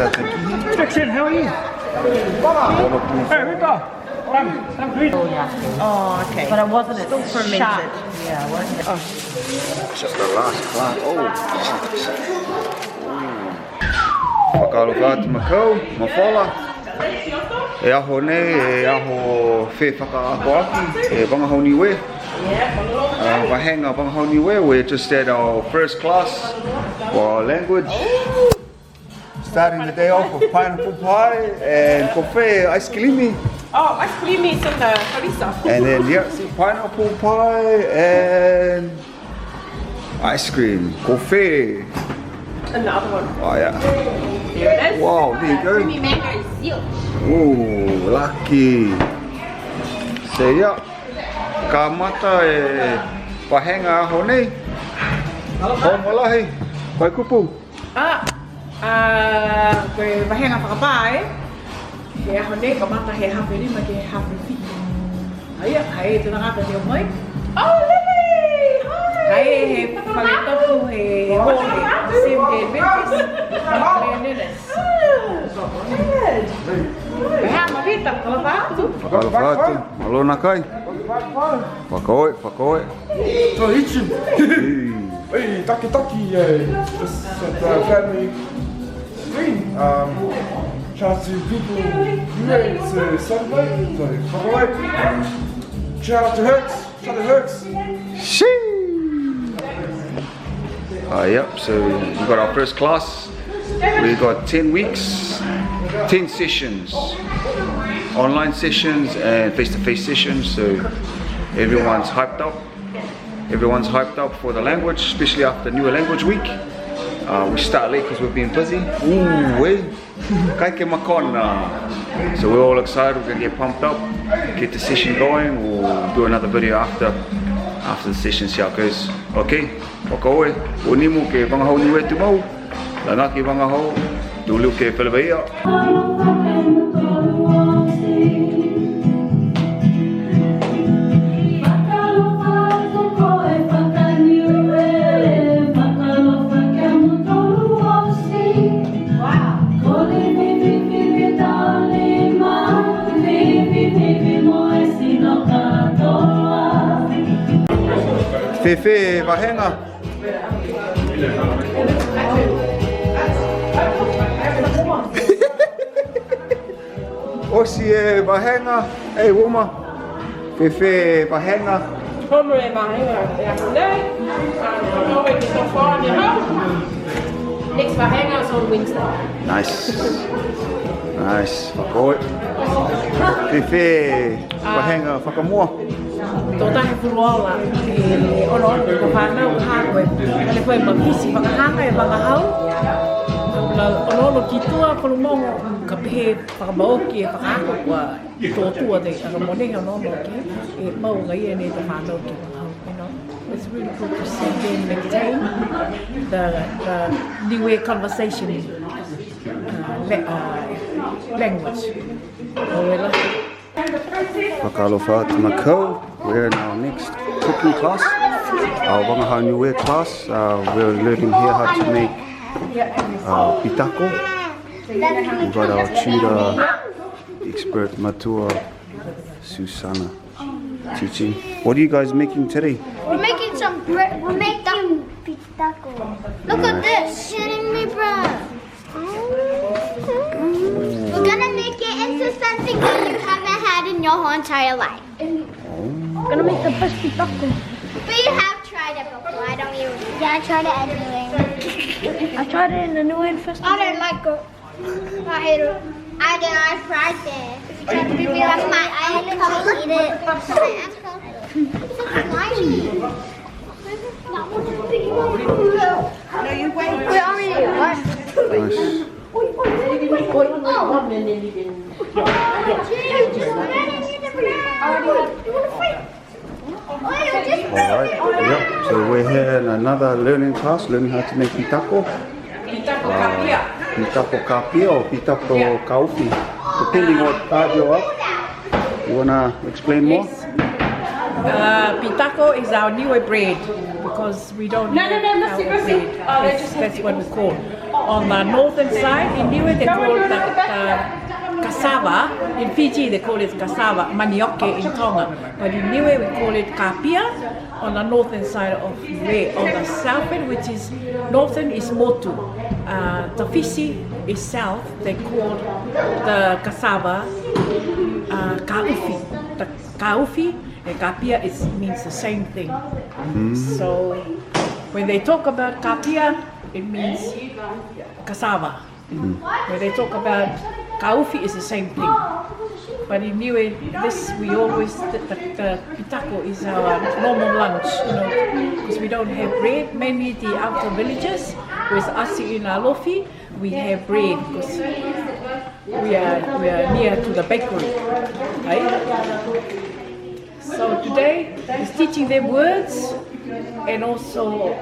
Polo Takihi. Jackson, how are you? Hey, Rita. Oh, okay. But it wasn't Still fermented. sharp. Yeah, wasn't it? It's just the last class. Oh, whakaalokatu makau, mawhala. E aho nei, e aho whe whakaako aki, e Make Niue. Wahenga Make Niue, we're just at our first class for our language. Starting the day off with pineapple pie and coffee ice cream. Oh, ice cream is in the harissa. And then yeah, see pineapple pie and ice cream, coffee. Another one. Oh yeah. Here it is. Wow, there you go. Creamy mango is sealed. Oh, lucky. So yeah, ka mata e wahenga aho nei. Ho malahi, koe kupu. Koe wahenga whakapae. He aho nei, ka mata he hawhi rima ke hawhi whiti. Haia, hei tuna ngata te o mai. Oh, Lily! Hi! Hei he whakatopu he hole, the same day Adventist. Hea mawita, kalawatu. Whakalawatu, malona kai. Whakaoe, whakaoe. Oh, Hitchin. Hey, Taki Taki, this family thing. Shout out to people to celebrate. Sorry, whakaoe. Shout out to Hertz. Shout out to Hertz. Shee! Yep, so we got our first class. We got 10 weeks, 10 sessions, online sessions and face-to-face sessions. So everyone's hyped up. Everyone's hyped up for the language, especially after Niue Language Week. We start late because we've been busy. Ooh, wait. Kaike makona. So we're all excited. We're gonna get pumped up, get the session going. We'll do another video after the session, see how it goes. Okay, whakaoe, o nimu ke wangahau niwe tu mau, langa ke wangahau, tulu ke whelewaia. Fefe wahenga. Osi e wahenga, e woma. Fefe wahenga. Homer e wahenga e aho nei. Homer ki so far ni hau. Next wahenga is on Wednesday. Nice. Nice. Whakaoe. Fefe wahenga whakamua. Tō tahe furuala e ono ko whanau hākoe. Ale koe mawhisi whakahanga e whakahau. Ono ki tua whalumongo ka pehe whakamaoki e whakahako kua tōtua te akamonenga ono ki e maunga i e ne te whanau ki whakahau. It's really cool to see them maintain the Niue conversation language. Whakalawatu makau. We're in our next cooking class, our Make Niue class. We're learning here how to make pitako. We've got our tutor, expert Matua Susana, teaching. What are you guys making today? We're making some bread. We're making pitako. Look at this. Kidding me, bro. We're gonna make it into something that you haven't had in your whole entire life. We're gonna make the best pitako. But you have tried it before. I don't even. Yeah, I tried it anyway. I tried it in the Niue festival. I didn't like it. I hate it. I did. I tried it. If you tried to be like my, I didn't eat it. It's so slimy. No, you wait. Wait, already. What? Nice. Alright, yep, so we're here in another learning class, learning how to make pitako. Pitako kapia. Pitako kapia or pitako kaufi, depending what part you're up. You wanna explain more? Pitako is our Niue bread because we don't have our bread. That's what we call. On the northern side, in Niue they call it the cassava. In Fiji they call it cassava, manioke in Tonga. But in Niue we call it kapia on the northern side of Niue. On the south end, which is northern, is motu. Tafisi is south, they call the cassava kaufi. The kaufi and kapia means the same thing. So when they talk about kapia, it means cassava. When they talk about kaufi, it's the same thing. But in Niue, we always, the pitako is our normal lunch, because we don't have bread. Mainly the outer villages, with us in Alofi, we have bread, because we are near to the bakery, right? So today is teaching them words and also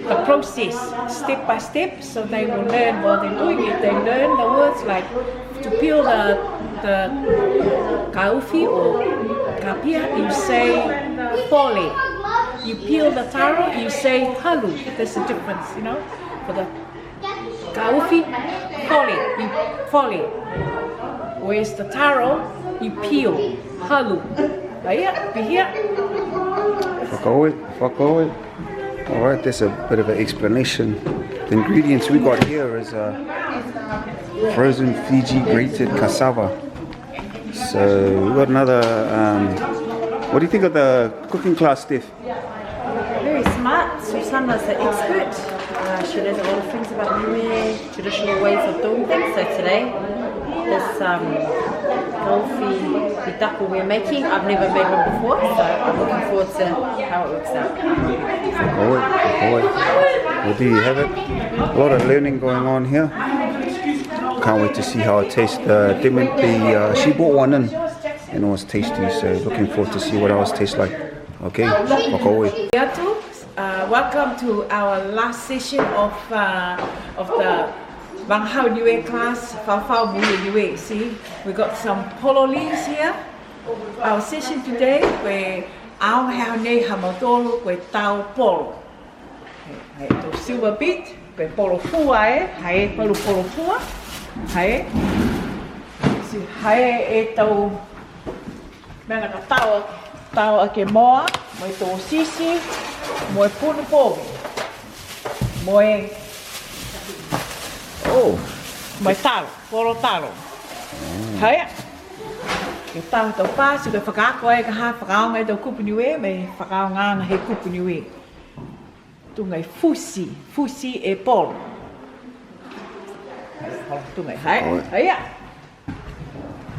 the process, step by step, so they will learn while they're doing it. They learn the words like to peel the kaufi or kapia, you say fole. You peel the taro, you say halu. There's a difference, for the kaufi, fole. Whereas the taro, you peel, halu. Be here. Whakaoe. Alright, there's a bit of an explanation. The ingredients we got here is frozen Fiji grated cassava. So we got another, what do you think of the cooking class, Steph? Very smart. Susanna's the expert. She knows a lot of things about Niue, traditional ways of doing things. So today, this Golfi Pitako we're making, I've never made one before, so I'm looking forward to how it works out. Well, there you have it. A lot of learning going on here. Can't wait to see how it tastes. She brought one in and it was tasty, so looking forward to see what ours tastes like. Okay, whakaoe. Welcome to our last session of the Banghao Niue class, Fafao Bulu Niue. See, we got some polo leaves here. Our session today, we ao hao nei hamadolo we tau polo. Hai to silver beet, we polo fua hai polo fua. Hai. Si hai e tau mena ka tau ake moa, mo to sisi, mo punu po. Mo mai talo, polo talo. Hai. Ke tau tau pa, si ke whakaako e ka ha whakao ngai tau kupu niue, me whakao ngāna he kupu niue. Tu ngai fusi e polo. Tu ngai, hai.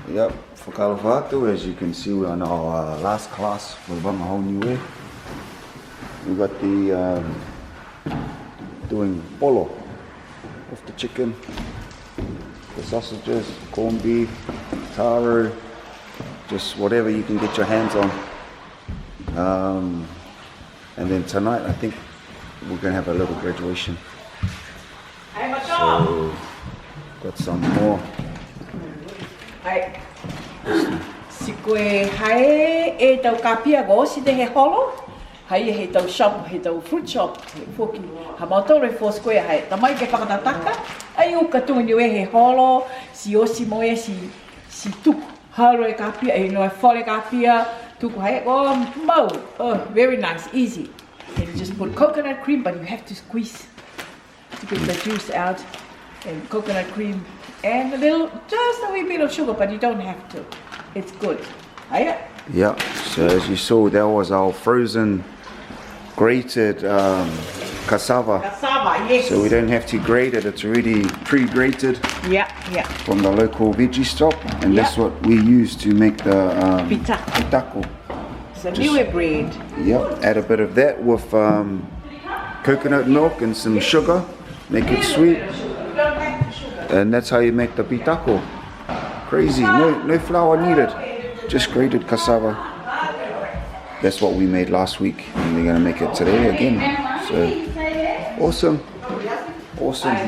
Yep, whakalo whātu, as you can see we're on our last class with Banghao Niue. We got the doing polo of the chicken, the sausages, corned beef, taro, just whatever you can get your hands on. And then tonight I think we're going to have a little graduation. So got some more. Hai. Si koe hae e tau kapia go si te he holo. Hai he tau shop, he tau fruit shop, he foki. Ha mautore fo square hai. Tamai ke whakatataka. Ai uka tunga niue he holo, si osi moe si tuku. Halo e kapia, e noe fole kapia, tuku hai. Oh, mo. Oh, very nice, easy. And you just put coconut cream, but you have to squeeze to get the juice out. And coconut cream and just a wee bit of sugar, but you don't have to. It's good. Hiya. Yeah, so as you saw, that was our frozen grated cassava. Cassava, yes. So we don't have to grate it, it's already pre-grated. Yeah. From the local veggie shop, and that's what we use to make the pitako. It's a Niue bread. Yep, add a bit of that with coconut milk and some sugar, make it sweet. And that's how you make the pitako. Crazy, no flour needed, just grated cassava. That's what we made last week, and we're gonna make it today again. So awesome,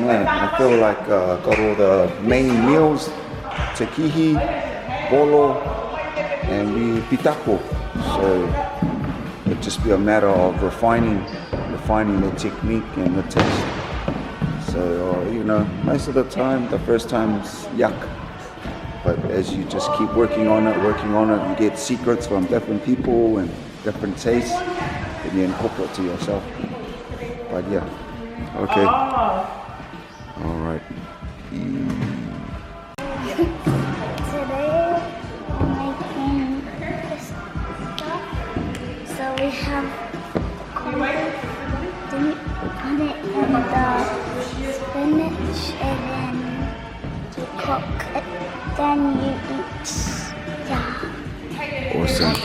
man. I feel like got all the main meals, takihi, polo, and the pitako. So it'll just be a matter of refining the technique and the taste. So So, you know, most of the time, the first time's yuck. But as you just keep working on it, you get secrets from different people and different tastes, and you incorporate to yourself. But yeah, okay. All right. Today I'm making this stuff. So we have corn on it and the spinach, and then you cook it, then you eat. Yeah. Awesome.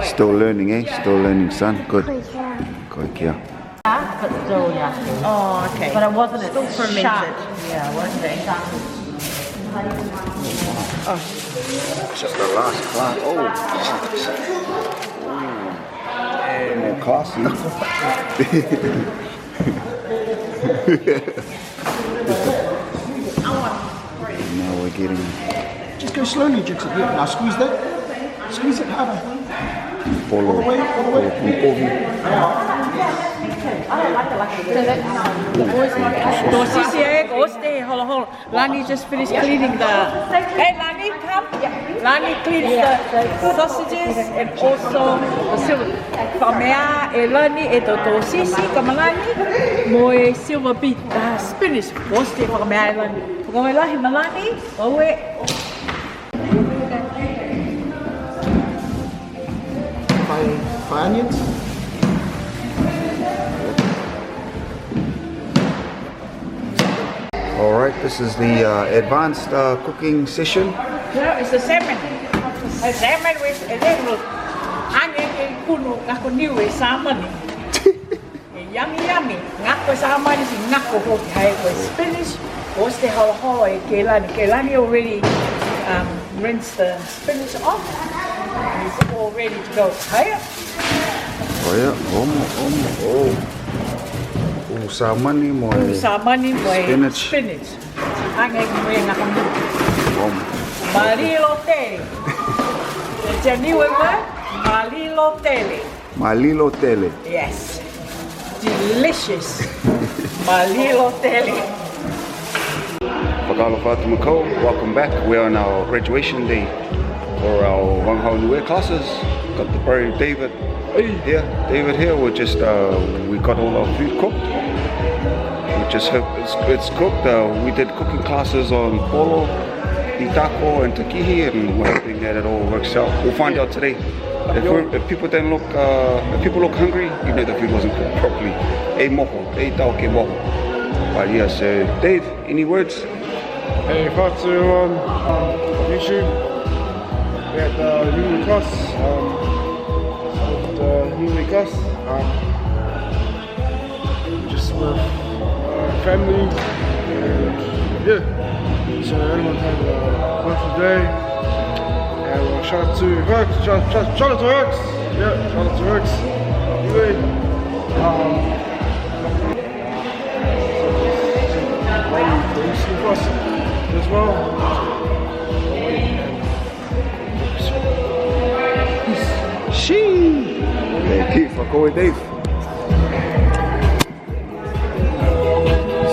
Still learning, eh? Still learning, son. Good. Yeah. Good, yeah. But still, yeah. Oh, okay. But it wasn't Still fermented. sharp. Yeah, it wasn't exactly. Just the last class. Oh, more classy. Now we're getting Just go slowly, Jackson. Yeah, now squeeze that. Squeeze it harder. polo. All the way. Lani just finished cleaning the. Hey, Lani, come. Lani cleans the sausages and also the silver. Pamea, Lani, the sisi, kamalani, moi silver beet, spinach. What's the pamea, Lani? Pagawai Malani, owe. Five onions. All right, this is the advanced cooking session. No, it's the salmon. A salmon with a little onion kuno, Make Niue salmon. Yummy, yummy. Ngako salmon is ngako hokai with spinach. What's the holo Kelani? Kelani already rinsed the spinach off. It's all ready to go. Hiya. Oh yeah, oh, salmon mo. Salmon with spinach. Onion with ngako. Malilo tele. It's a new word. Malilo tele. Malilo tele. Yes. Delicious. Malilo tele. Welcome back. We're on our graduation day for our Make Niue classes. Got the bro David here. David here. We're just we got all our food cooked. We just hope it's cooked. We did cooking classes on polo, Pitako, and Takihi, and we're hoping that it all works out. We'll find out today. If people don't look, if people look hungry, you know the food wasn't cooked properly. E moho, e tau ke moho. But yeah, so Dave, any words? Hey, Fatu on YouTube. We had the Niue class. Just with family. And yeah. So everyone had a wonderful day. And shout out to Rex. Shout out to Rex. Yeah, shout out to Rex. Anyway. As well. Shee! Thank you for going, Dave.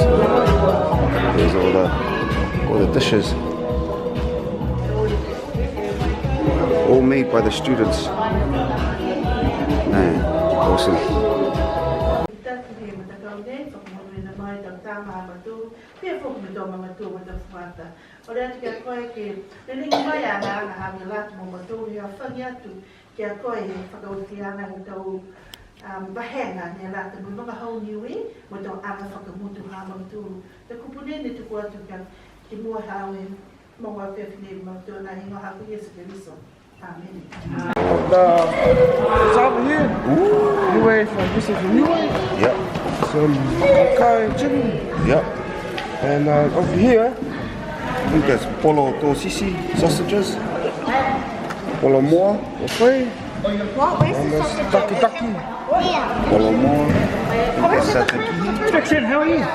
So, there's all the dishes. All made by the students. Man, awesome. Bahenga ne la te mga hau niue mo to anga whakamutu ha mautu. Te kupune ne te kua tukan ki mua hawe mo wa pewhine mautu na hinga haku Yesu Keriso. Amen. It's over here. Niue from this is Niue. Yep. Some Kai chicken. Yep. And over here, I think that's polo tosisi sausages. Polo moa. okay. And that's Taki. Polo moa. That's Takihi. Jackson, how are you?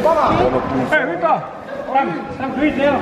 Polo Hey, Rita. I'm great now.